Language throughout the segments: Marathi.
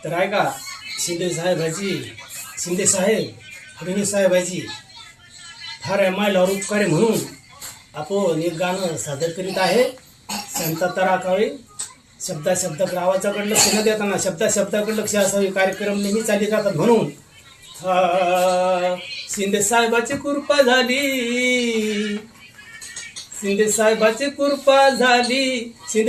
तर ऐका, शिंदे साहेब फडणवीस साहेबाची फार मायलावर उपकार आहे म्हणून आपण एक गाणं सादर करीत आहे. संत तराकावे शब्दाकडे आवाजाकडे लक्ष न देताना शब्दाकडे लक्ष असावे. कार्यक्रम नेहमी चालले जातात म्हणून शिंदे साहेबाची कृपा झाली, शिंदे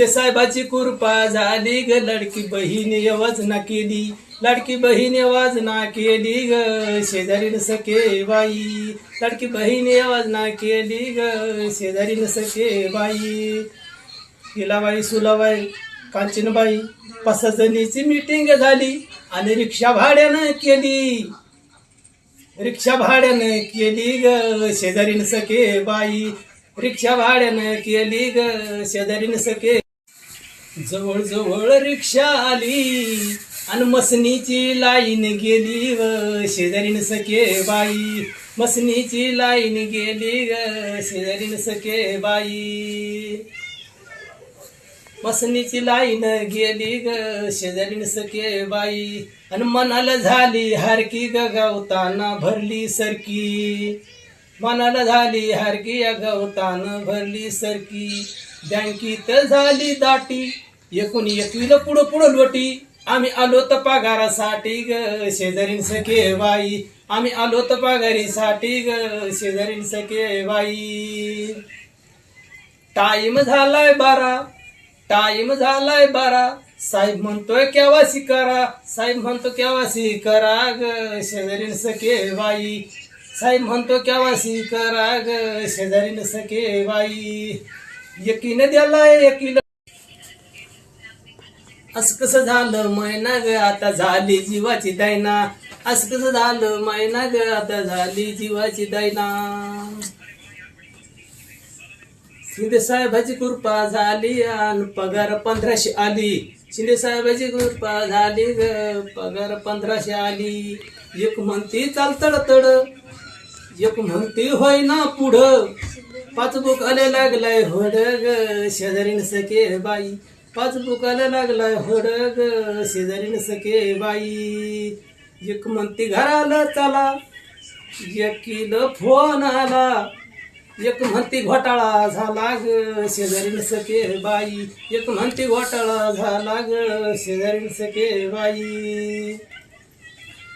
साहेबाची कृपा झाली ग. लाडकी बहीण योजना केली, लाडकी बहीण योजना केली ग. शेजारी न सके बाई, लाडकी बहीण योजना केली ग. शेजारी न सके बाई. हिलाबाई, सुलाबाई, कांचनबाई 5 जणीची मीटिंग झाली आणि रिक्षा भाड्यानं केली ग. शेजारी न सके बाई, रिक्षा भाड्यानं केली ग. शेजारी न सके. जवळ जवळ रिक्षा आली आणि मसनीची लाईन गेली व शेजारी न सके बाई. मसनीची लाईन गेली ग. शेजारी न सके बाई. मसनीची लाईन गेली ग. शेजारी न सके बाई. आणि मनाला झाली हारकी ग. गावताना भरली सरकी, मनाला झाली हारकी या गवतानं भरली सरकी. बँकीत झाली दाटी, 21 पुढं लोटी. आम्ही आलो तर पगारासाठी ग. शेजारी न सके बाई. आम्ही आलो तर पगारीसाठी ग. शेजारी न सके बाई. टाईम झालाय बारा, साहेब म्हणतोय केवासी करा, साहेब म्हणतो केवासी करा ग. शेजारी न सके बाई. साहेब म्हणतो केवासी करा ग. शेजारी न सके बाई. एकीने द्यालाय एकीला. असं कसं झालं मैना ग, आता झाली जीवाची दैना. असं कसं झालं मैना ग, आता झाली जीवाची दैना. शिंदे साहेबाची कृपा झाली आणि पगार 1500 आली. शिंदे साहेबाची कृपा झाली ग. पगार 1500 आली. एक म्हणती चालतड, एक म्हणती होय ना पुढं. 5 बुकाला लागलाय होड ग. शेजारी न सके बाई. 5 बुकाला लागलाय होड ग. शेजारी न सके बाई. एक म्हणती घराला चला, एकीला फोन आला. एक म्हणती घोटाळा झाला ग. शेजारी न सके बाई. एक म्हणती घोटाळा झाला ग. शेजारी न सके बाई.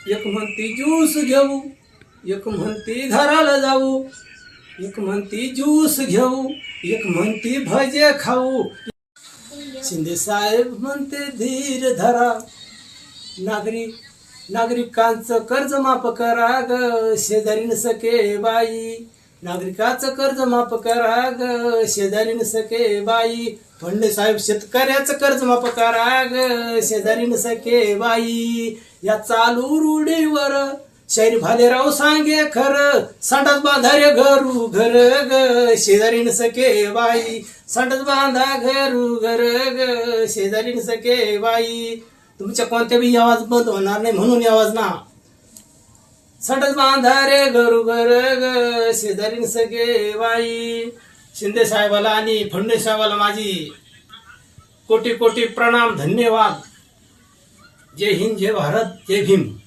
एक म्हणती ज्यूस घेऊ, एक म्हणती घराला जाऊ. एक म्हणती ज्यूस घेऊ, एक म्हणती भजे खाऊ. शिंदे साहेब म्हणते धीर धरा, नागरिकांचं कर्ज माफ करा ग. शेजारी न सके बाई. नागरिकाचं कर्ज माफ करा ग. शेजारी न सके बाई. फडणवीस साहेब शेतकऱ्याचं कर्ज माफ करा ग. शेजारी न सके बाई. या चालू रूढीवर शाहीर भालेराव सांगे खरं, संडास बांधा रे घरू घर ग. शेजारी न सके बाई. संडास बांधा घरू घर ग. शेजारी न सके बाई. तुमच्या कोणत्या बी आवाज बंद होणार नाही म्हणून आवाज ना. संडास बांधा रे घरू घर ग. शेजारी न सके बाई. शिंदे साहेबाला आणि फडणवीस साहेबाला माझी कोटी कोटी प्रणाम, धन्यवाद. जय हिंद, जय भारत, जय भीम.